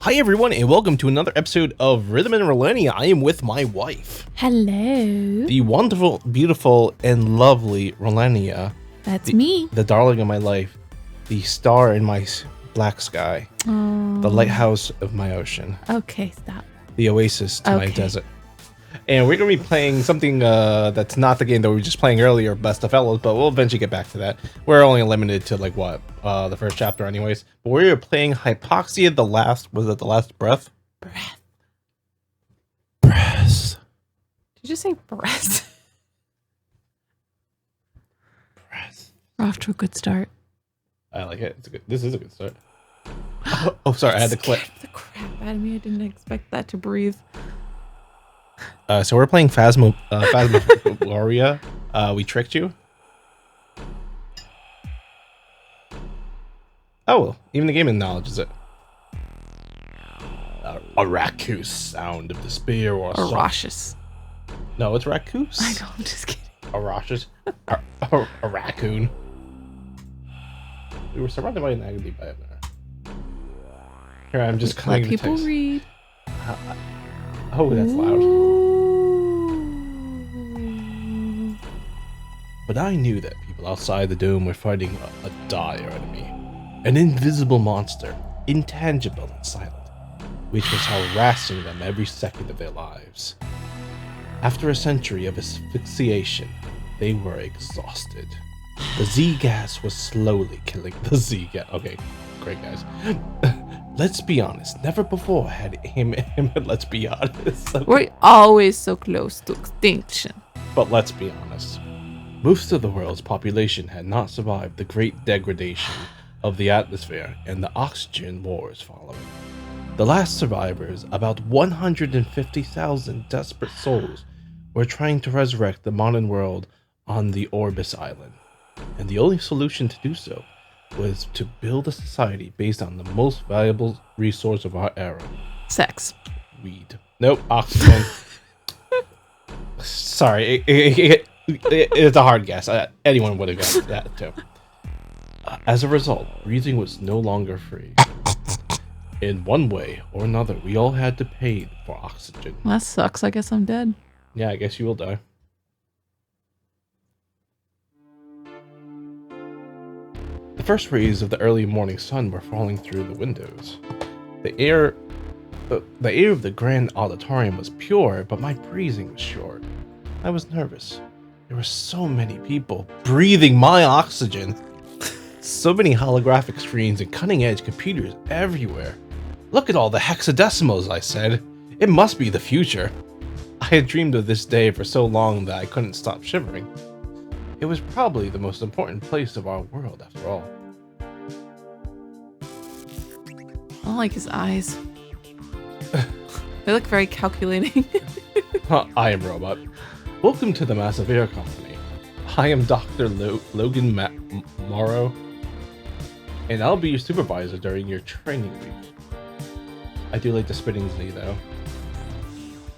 Hi everyone, and welcome to another episode of Rhythm and Relenia. I am with my wife. Hello. The wonderful, beautiful, and lovely Relenia. That's me. The darling of my life. The star in my black sky. The lighthouse of my ocean. Okay, stop. The oasis to my desert. And we're going to be playing something that's not the game that we were just playing earlier, Best of Fellows, but we'll eventually get back to that. We're only limited to, the first chapter anyways. But we're playing Hypoxia, the last breath? Breath. Breath. Did you just say breath? Breath. We're off to a good start. I like it. This is a good start. Oh, sorry, I had to clip. The crap out of me. I didn't expect that to breathe. So we're playing Phasmophobia. We tricked you. Oh, well, even the game acknowledges it. A raccoon sound of despair or Arashus. No, it's raccoons. I know, I'm just kidding. Arashus. A raccoon. We were surrounded by an agony by it. Here, I'm just Let people read. Oh, that's loud. Ooh. But I knew that people outside the dome were fighting a dire enemy. An invisible monster, intangible and silent, which was harassing them every second of their lives. After a century of asphyxiation, they were exhausted. The Z-gas was slowly killing the Z-gas. Okay, great guys. Let's be honest, never before had him let's be honest. Okay. We're always so close to extinction. But let's be honest. Most of the world's population had not survived the great degradation of the atmosphere and the oxygen wars following. The last survivors, about 150,000 desperate souls, were trying to resurrect the modern world on the Orbis Island. And the only solution to do so was to build a society based on the most valuable resource of our era. Sex. Weed. Nope, oxygen. Sorry, it's a hard guess. Anyone would have gotten that too. As a result, breathing was no longer free. In one way or another, we all had to pay for oxygen. Well, that sucks. I guess I'm dead. Yeah, I guess you will die. The first rays of the early morning sun were falling through the windows. The air of the grand auditorium was pure, but my breathing was short. I was nervous. There were so many people breathing my oxygen. So many holographic screens and cutting-edge computers everywhere. Look at all the hexadecimals, I said. It must be the future. I had dreamed of this day for so long that I couldn't stop shivering. It was probably the most important place of our world, after all. I don't like his eyes. They look very calculating. I am Robot. Welcome to the Massive Air Company. I am Dr. Logan Morrow, and I'll be your supervisor during your training week. I do like the spitting Z, though.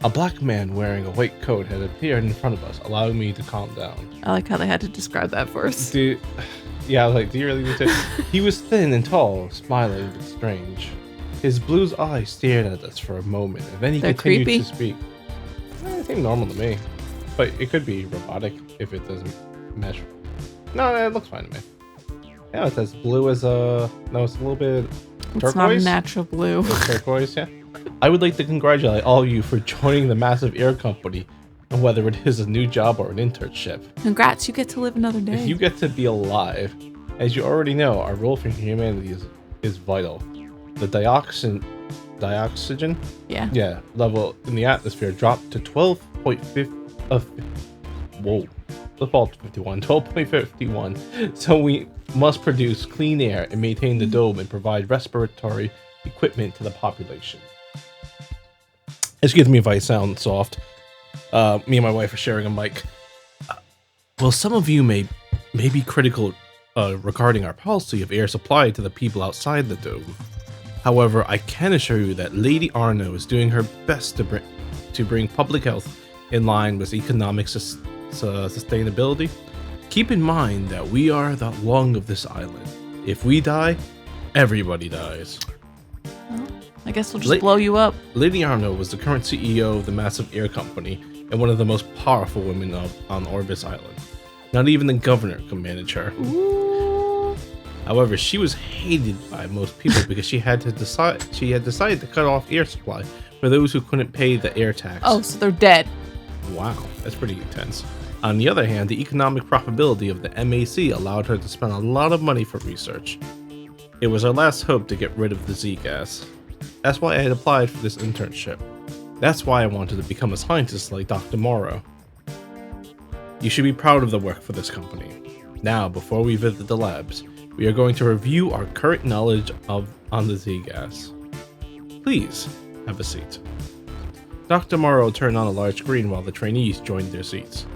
A black man wearing a white coat had appeared in front of us, allowing me to calm down. I like how they had to describe that for us. Dude, yeah, I was like, do you really need to? He was thin and tall, smiling but strange. His blue eyes stared at us for a moment, and then he continued to speak. It seemed normal to me, but it could be robotic if it doesn't mesh. No, it looks fine to me. Yeah, it's as blue as no, it's a little bit turquoise. It's not a natural blue. It's turquoise, yeah. I would like to congratulate all of you for joining the Massive Air Company, and whether it is a new job or an internship. Congrats, you get to live another day. If you get to be alive, as you already know, our role for humanity is vital. The dioxygen level in the atmosphere dropped to 12.51. So we must produce clean air and maintain the dome and provide respiratory equipment to the population. Excuse me if I sound soft. Me and my wife are sharing a mic. Well, some of you may be critical regarding our policy of air supply to the people outside the dome. However, I can assure you that Lady Arno is doing her best to bring public health in line with economic sustainability. Keep in mind that we are the lung of this island. If we die, everybody dies. Well, I guess we'll just blow you up. Lady Arno was the current CEO of the massive air company and one of the most powerful women on Orbis Island. Not even the governor could manage her. Ooh. However, she was hated by most people because she had decided to cut off air supply for those who couldn't pay the air tax. Oh, so they're dead. Wow, that's pretty intense. On the other hand, the economic profitability of the MAC allowed her to spend a lot of money for research. It was her last hope to get rid of the Z gas. That's why I had applied for this internship. That's why I wanted to become a scientist like Dr. Morrow. You should be proud of the work for this company. Now, before we visit the labs, we are going to review our current knowledge on the Z gas. Please, have a seat. Dr. Morrow turned on a large screen while the trainees joined their seats.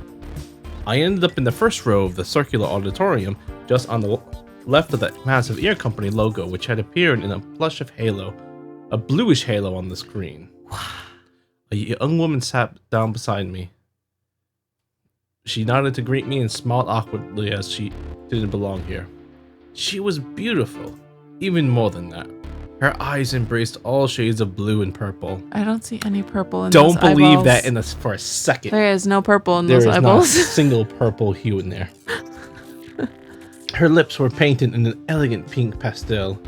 I ended up in the first row of the circular auditorium, just on the left of the massive air company logo, which had appeared in a bluish halo on the screen. A young woman sat down beside me. She nodded to greet me and smiled awkwardly as she didn't belong here. She was beautiful, even more than that. Her eyes embraced all shades of blue and purple. I don't see any purple in Don't those believe eyeballs. that for a second. There is no purple in There those is eyeballs. not a single purple hue in there. Her lips were painted in an elegant pink pastel.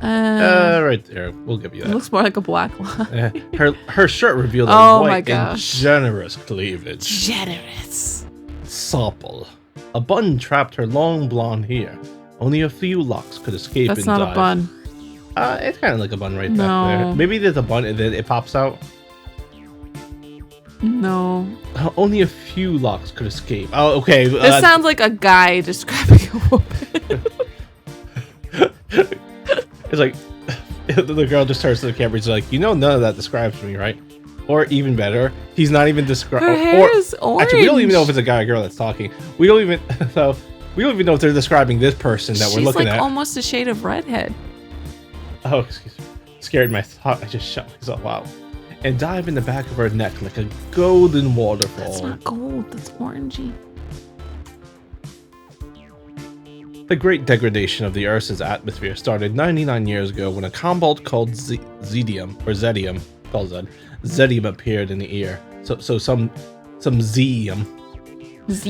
Right there. We'll give you It that. looks more like a black line. Her shirt revealed a Oh my white and gosh. generous cleavage. Generous. Supple. A bun trapped her long blonde hair. Only a few locks could escape That's and not dive. a bun. It's kind of like a bun right No. back there. Maybe there's a bun and then it pops out. No. Only a few locks could escape. Oh, okay. This sounds like a guy describing a woman. It's like the girl just turns to the camera. She's like, none of that describes me, right? Or even better, he's not even describing. Her hair is orange. Actually, we don't even know if it's a guy or girl that's talking. We don't even know if they're describing this person that we're looking She's like at. almost a shade of redhead. Oh, excuse me. Scared my thought. I just shut myself out. And dive in the back of her neck like a golden waterfall. That's not gold. That's orangey. The great degradation of the Earth's atmosphere started 99 years ago when a compound called Zedium appeared in the air. So some Zium.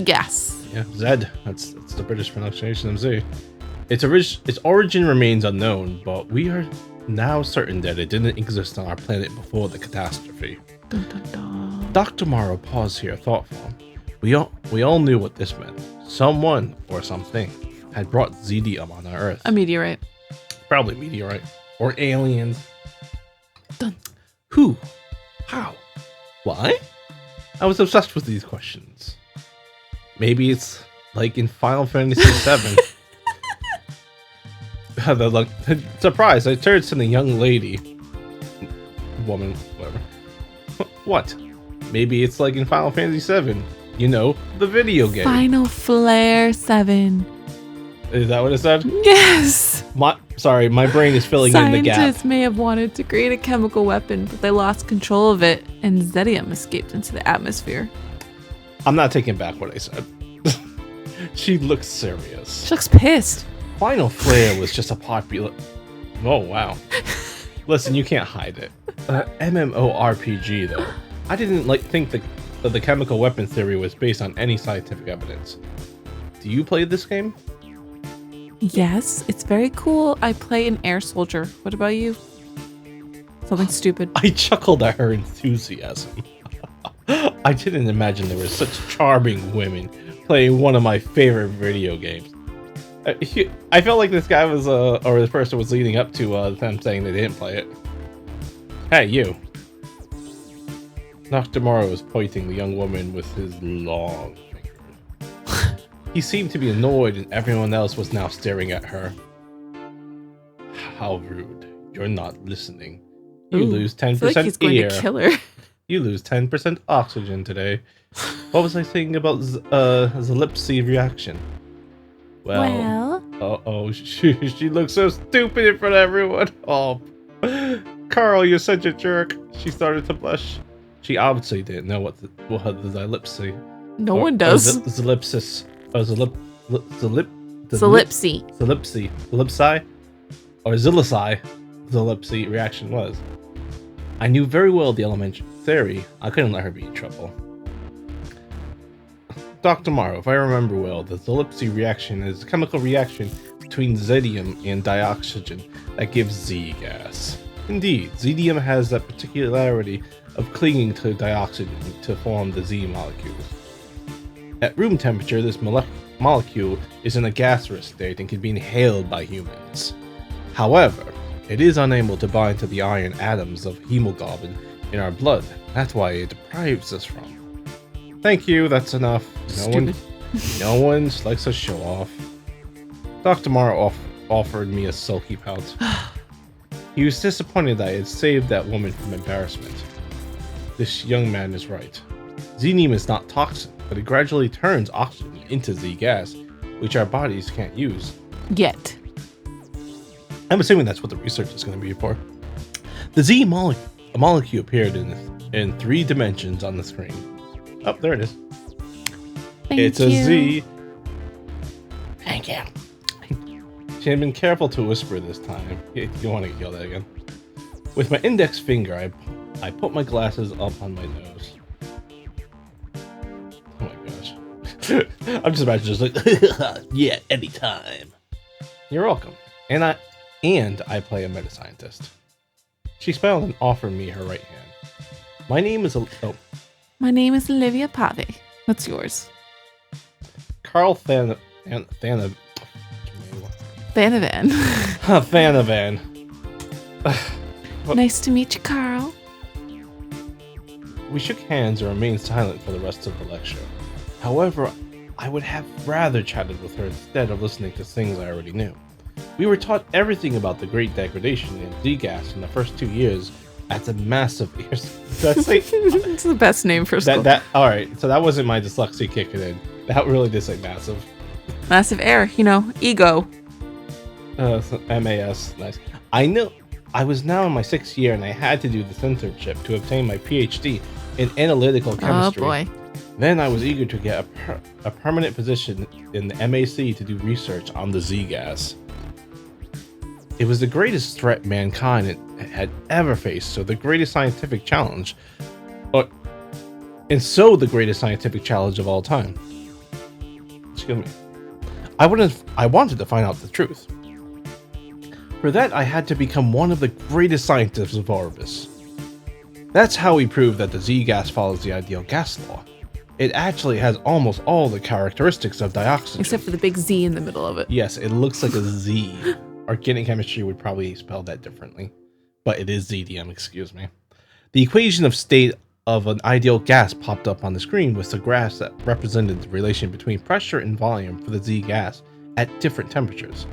Gas. Yeah, Zed. That's the British pronunciation of Z. Its origin remains unknown, but we are now certain that it didn't exist on our planet before the catastrophe. Dun, dun, dun. Dr. Morrow paused here, thoughtful. We all knew what this meant. Someone or something had brought Zedium on our Earth. A meteorite. Probably meteorite or aliens. Dun. Who? How? Why? I was obsessed with these questions. Maybe it's like in Final Fantasy VII. Surprise! I turned to the young lady, woman, whatever. What? Maybe it's like in Final Fantasy VII. The video game. Final Flair 7. Is that what it said? Yes. Sorry, my brain is filling in the gap. Scientists may have wanted to create a chemical weapon, but they lost control of it, and Zedium escaped into the atmosphere. I'm not taking back what I said. She looks serious. She looks pissed. Final Flair was just a popular... Oh, wow. Listen, you can't hide it. MMORPG, though. I didn't think that the chemical weapon theory was based on any scientific evidence. Do you play this game? Yes, it's very cool. I play an air soldier. What about you? Something stupid. I chuckled at her enthusiasm. I didn't imagine there were such charming women playing one of my favorite video games. I felt like this guy was, or this person was leading up to them saying they didn't play it. Hey, you. Dr. Morrow was pointing the young woman with his long finger. He seemed to be annoyed, and everyone else was now staring at her. How rude. You're not listening. You lose 10% I feel like he's going air. to kill her. You lose 10% oxygen today. What was I saying about Zalipsy reaction? Well, uh-oh, she looks so stupid in front of everyone. Oh, Carl, you're such a jerk. She started to blush. She obviously didn't know what the Zalipsy. No one does. Zalipsis. Oh, Zalipsy. Zalipsy. Zalipsy. Or Zilisai Zolipsy reaction was. I knew very well the elementary theory. I couldn't let her be in trouble. Dr. Morrow, if I remember well, the Zolipsy reaction is a chemical reaction between zedium and dioxygen that gives Z gas. Indeed, zedium has that particularity of clinging to dioxygen to form the Z molecules. At room temperature, this molecule is in a gaseous state and can be inhaled by humans. However, it is unable to bind to the iron atoms of hemoglobin in our blood. That's why it deprives us from. Thank you, that's enough. No one likes to show off. Dr. Morrow offered me a sulky pout. He was disappointed that I had saved that woman from embarrassment. This young man is right. Xenium is not toxic, but it gradually turns oxygen into Z gas, which our bodies can't use. Yet. I'm assuming that's what the research is going to be for. The Z molecule appeared in 3 dimensions on the screen. Oh, there it is. It's a Z. Thank you. She had been careful to whisper this time. You want to yell that again. With my index finger, I put my glasses up on my nose. Oh my gosh. I'm just imagining just like, yeah, anytime. You're welcome. And I play a meta scientist. She smiled and offered me her right hand. My name is Olivia Pave. What's yours? Carl Thanavan. Thanavan. Nice to meet you, Carl. We shook hands and remained silent for the rest of the lecture. However, I would have rather chatted with her instead of listening to things I already knew. We were taught everything about the Great Degradation and Z-gas in the first 2 years at the massive... That's like... It's the best name for school. Alright, so that wasn't my dyslexia kicking in. That really did say massive. Massive air, ego. MAS, nice. I know. I was now in my 6th year and I had to do this internship to obtain my PhD in analytical chemistry. Oh boy. Then I was eager to get a permanent position in the MAC to do research on the Z-gas. It was the greatest threat mankind had ever faced, so the greatest scientific challenge. The greatest scientific challenge of all time. Excuse me. I wanted to find out the truth. For that, I had to become one of the greatest scientists of Orbis. That's how we proved that the Z-gas follows the ideal gas law. It actually has almost all the characteristics of dioxygen. Except for the big Z in the middle of it. Yes, it looks like a Z. Organic chemistry would probably spell that differently. But it is ZDM, excuse me. The equation of state of an ideal gas popped up on the screen with the graph that represented the relation between pressure and volume for the Z gas at different temperatures.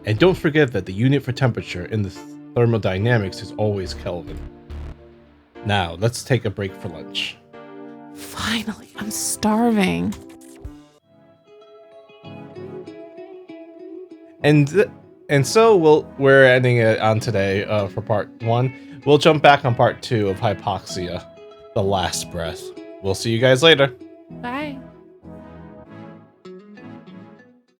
And don't forget that the unit for temperature in the thermodynamics is always Kelvin. Now, let's take a break for lunch. Finally, I'm starving. And so we're ending it on today for part 1. We'll jump back on part 2 of Hypoxia, the last breath. We'll see you guys later. Bye.